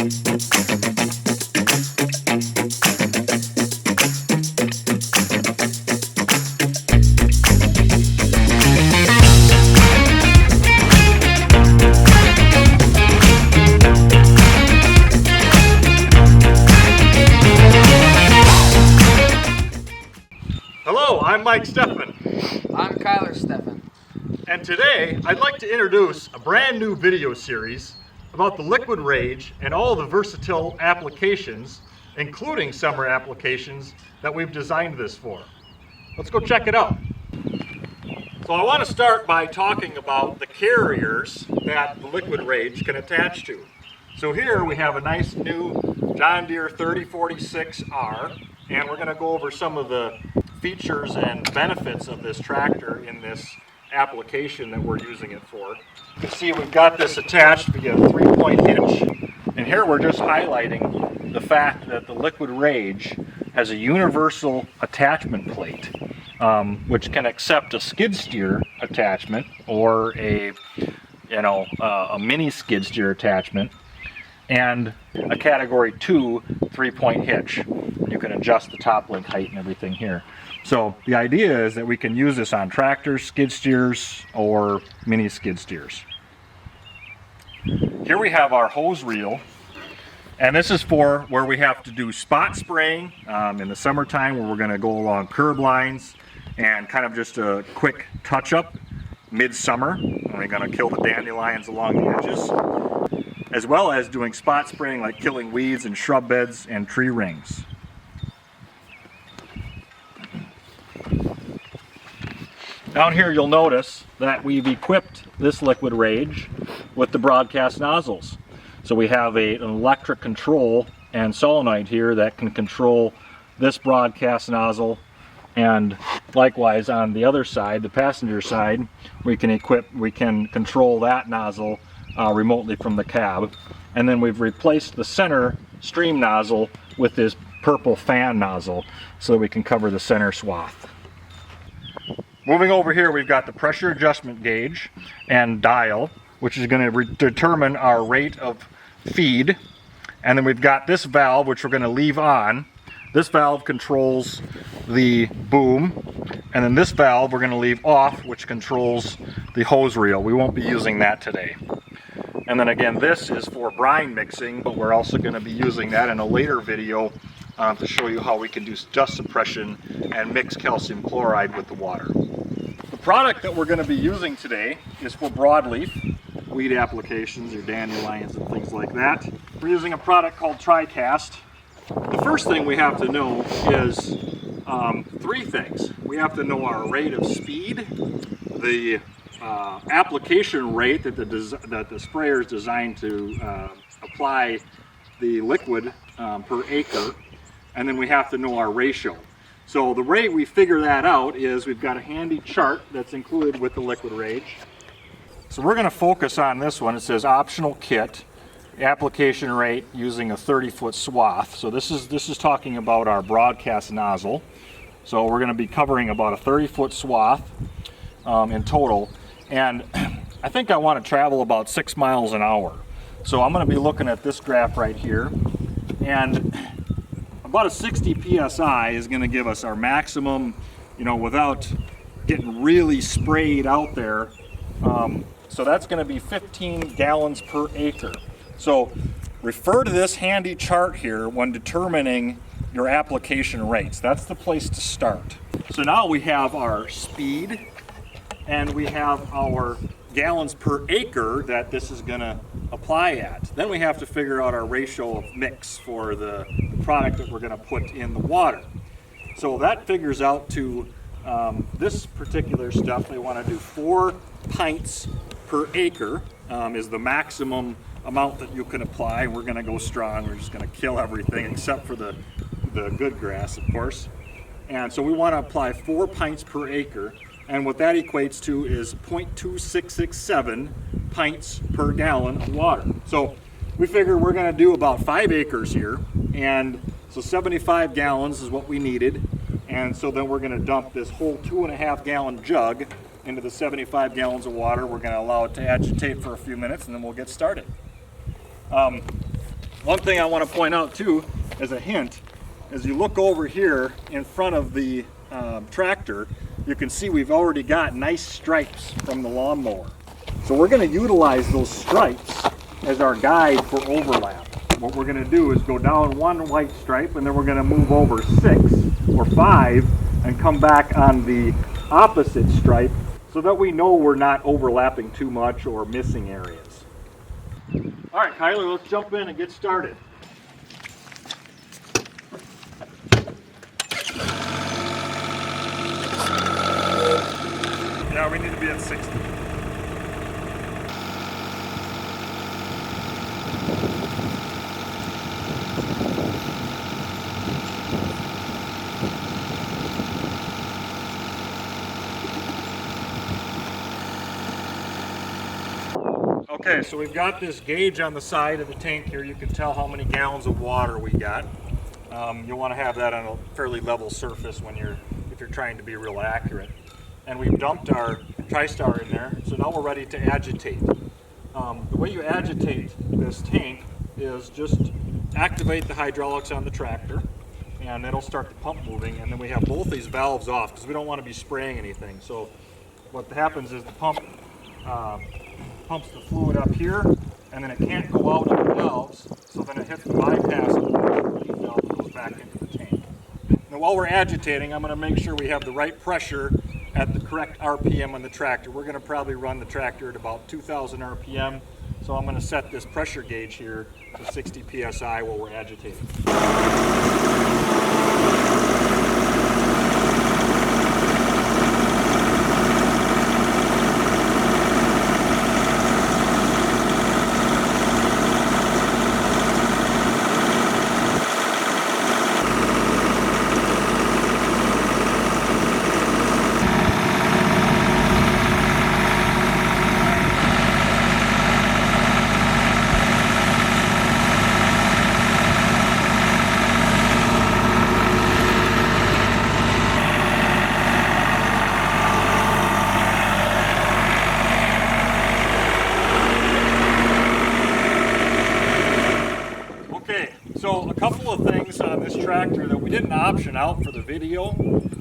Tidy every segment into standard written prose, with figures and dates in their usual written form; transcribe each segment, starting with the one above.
Hello, I'm Mike Steffen. I'm Kyler Steffen. And today I'd like to introduce a brand new video series about the LiquidRage and all the versatile applications, including summer applications, that we've designed this for. Let's go check it out. So I want to start by talking about the carriers that the LiquidRage can attach to. So here we have a nice new John Deere 3046R, and we're going to go over some of the features and benefits of this tractor in this application that we're using it for. You can see we've got this attached via a 3-point hitch, and here we're just highlighting the fact that the LiquidRage has a universal attachment plate, which can accept a skid steer attachment or a mini skid steer attachment, and a category 2 3-point hitch. You can adjust the top link height and everything here. So the idea is that we can use this on tractors, skid steers, or mini skid steers. Here we have our hose reel, and this is for where we have to do spot spraying in the summertime, where we're going to go along curb lines and kind of just a quick touch-up midsummer, and we're going to kill the dandelions along the edges, as well as doing spot spraying like killing weeds and shrub beds and tree rings. Down here you'll notice that we've equipped this LiquidRage with the broadcast nozzles. So we have an electric control and solenoid here that can control this broadcast nozzle, and likewise on the other side, the passenger side, we can control that nozzle remotely from the cab. And then we've replaced the center stream nozzle with this purple fan nozzle so that we can cover the center swath. Moving over here, we've got the pressure adjustment gauge and dial, which is going to determine our rate of feed. And then we've got this valve, which we're going to leave on. This valve controls the boom, and then this valve we're going to leave off, which controls the hose reel. We won't be using that today. And then again, this is for brine mixing, but we're also going to be using that in a later video to show you how we can do dust suppression and mix calcium chloride with the water. The product that we're going to be using today is for broadleaf weed applications, your dandelions and things like that. We're using a product called TriCast. The first thing we have to know is three things. We have to know our rate of speed, the application rate that the sprayer is designed to apply the liquid per acre, and then we have to know our ratio. So the way we figure that out is we've got a handy chart that's included with the LiquidRage. So we're going to focus on this one. It says optional kit, application rate using a 30-foot swath. So this is talking about our broadcast nozzle. So we're going to be covering about a 30-foot swath in total. And I think I want to travel about 6 miles an hour. So I'm going to be looking at this graph right here. And about a 60 psi is going to give us our maximum, without getting really sprayed out there. So that's going to be 15 gallons per acre. So refer to this handy chart here when determining your application rates. That's the place to start. So now we have our speed and we have our gallons per acre that this is going to apply at. Then we have to figure out our ratio of mix for the product that we're going to put in the water. So that figures out to this particular stuff, they want to do 4 pints per acre is the maximum amount that you can apply. We're going to go strong. We're just going to kill everything except for the good grass, of course. And so we want to apply 4 pints per acre. And what that equates to is 0.2667 pints per gallon of water. So we figure we're going to do about 5 acres here, and so 75 gallons is what we needed. And so then we're going to dump this whole 2.5 gallon jug into the 75 gallons of water. We're going to allow it to agitate for a few minutes, and then we'll get started. One thing I want to point out too, as a hint, as you look over here in front of the tractor, you can see we've already got nice stripes from the lawnmower. So we're going to utilize those stripes as our guide for overlap. What we're going to do is go down one white stripe, and then we're going to move over 6 or 5 and come back on the opposite stripe so that we know we're not overlapping too much or missing areas. All right, Kyler, let's jump in and get started. Yeah, we need to be at 60. Okay, so we've got this gauge on the side of the tank here. You can tell how many gallons of water we got. You'll want to have that on a fairly level surface if you're trying to be real accurate. And we've dumped our TriStar in there, so now we're ready to agitate. The way you agitate this tank is just activate the hydraulics on the tractor, and it'll start the pump moving, and then we have both these valves off because we don't want to be spraying anything. So what happens is the pump pumps the fluid up here, and then it can't go out of the valves, so then it hits the bypass of the relief valve and goes back into the tank. Now while we're agitating, I'm going to make sure we have the right pressure at the correct RPM on the tractor. We're going to probably run the tractor at about 2,000 RPM, so I'm going to set this pressure gauge here to 60 PSI while we're agitating. So a couple of things on this tractor that we didn't option out for the video,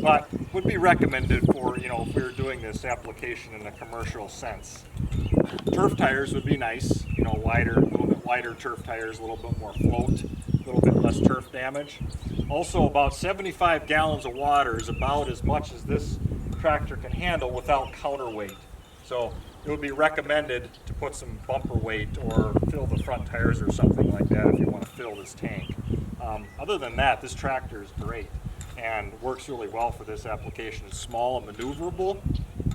but would be recommended for, if we were doing this application in a commercial sense. Turf tires would be nice, wider, a little bit wider turf tires, a little bit more float, a little bit less turf damage. Also, about 75 gallons of water is about as much as this tractor can handle without counterweight. So it would be recommended to put some bumper weight or fill the front tires or something like that if you want to fill this tank. Other than that, this tractor is great and works really well for this application. It's small and maneuverable,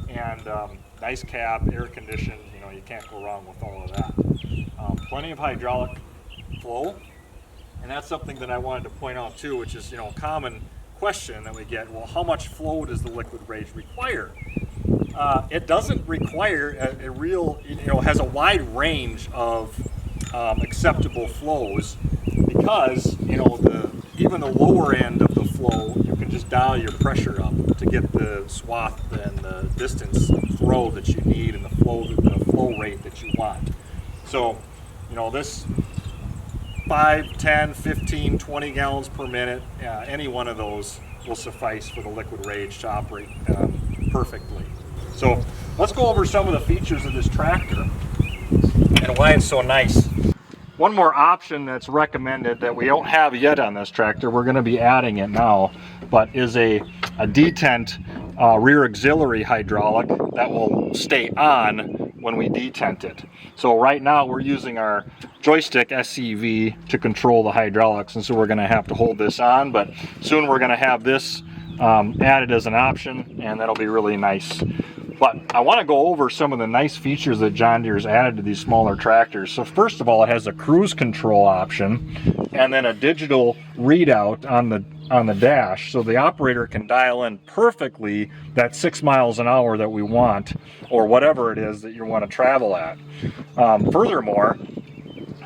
and nice cab, air conditioned. You can't go wrong with all of that. Plenty of hydraulic flow, and that's something that I wanted to point out too, which is a common question that we get. Well, how much flow does the LiquidRage require? It doesn't require a real, has a wide range of acceptable flows, because even the lower end of the flow, you can just dial your pressure up to get the swath and the distance throw that you need and the flow rate that you want. So this 5, 10, 15, 20 gallons per minute, any one of those will suffice for the LiquidRage to operate perfectly. So let's go over some of the features of this tractor and why it's so nice. One more option that's recommended that we don't have yet on this tractor, we're going to be adding it now, but is a detent rear auxiliary hydraulic that will stay on when we detent it. So right now we're using our joystick SCV to control the hydraulics, and so we're going to have to hold this on, but soon we're going to have this added as an option, and that'll be really nice. But I want to go over some of the nice features that John Deere's added to these smaller tractors. So first of all, it has a cruise control option and then a digital readout on the dash, so the operator can dial in perfectly that 6 miles an hour that we want, or whatever it is that you want to travel at. Furthermore,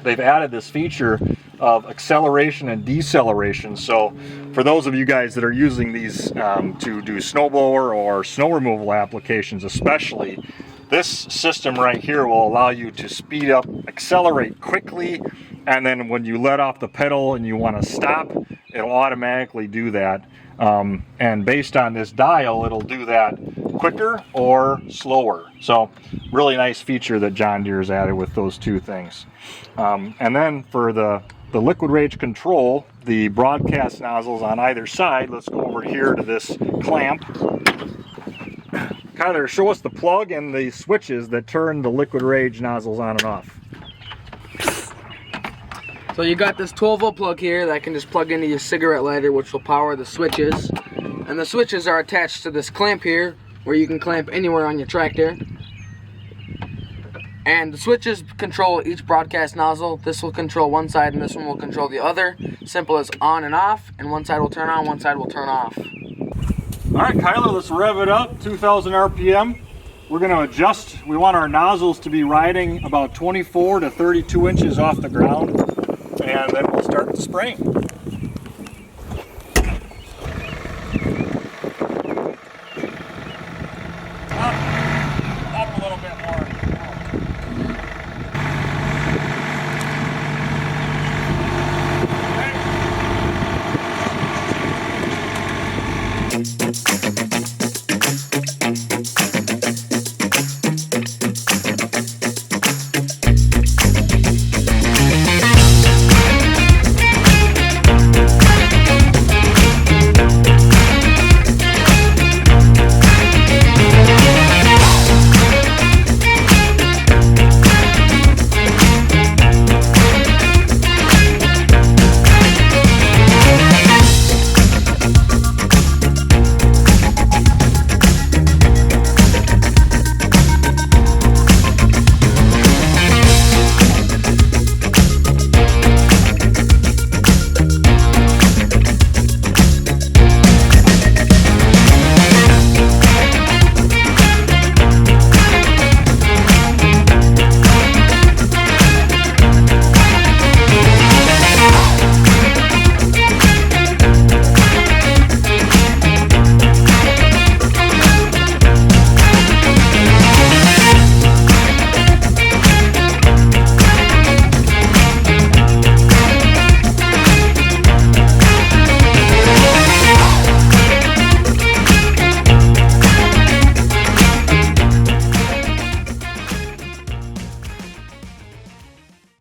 they've added this feature of acceleration and deceleration. So for those of you guys that are using these to do snowblower or snow removal applications especially, this system right here will allow you to speed up, accelerate quickly, and then when you let off the pedal and you want to stop, it'll automatically do that. And based on this dial, it'll do that quicker or slower. So really nice feature that John Deere's added with those two things. And then for the LiquidRage control, the broadcast nozzles on either side, let's go over here to this clamp. Kyler, show us the plug and the switches that turn the LiquidRage nozzles on and off. So you got this 12-volt plug here that can just plug into your cigarette lighter, which will power the switches. And the switches are attached to this clamp here, where you can clamp anywhere on your tractor. And the switches control each broadcast nozzle. This will control one side and this one will control the other. Simple as on and off, and one side will turn on, one side will turn off. All right, Kyler, let's rev it up, 2,000 RPM. We're going to adjust. We want our nozzles to be riding about 24 to 32 inches off the ground, and then we'll start the spraying.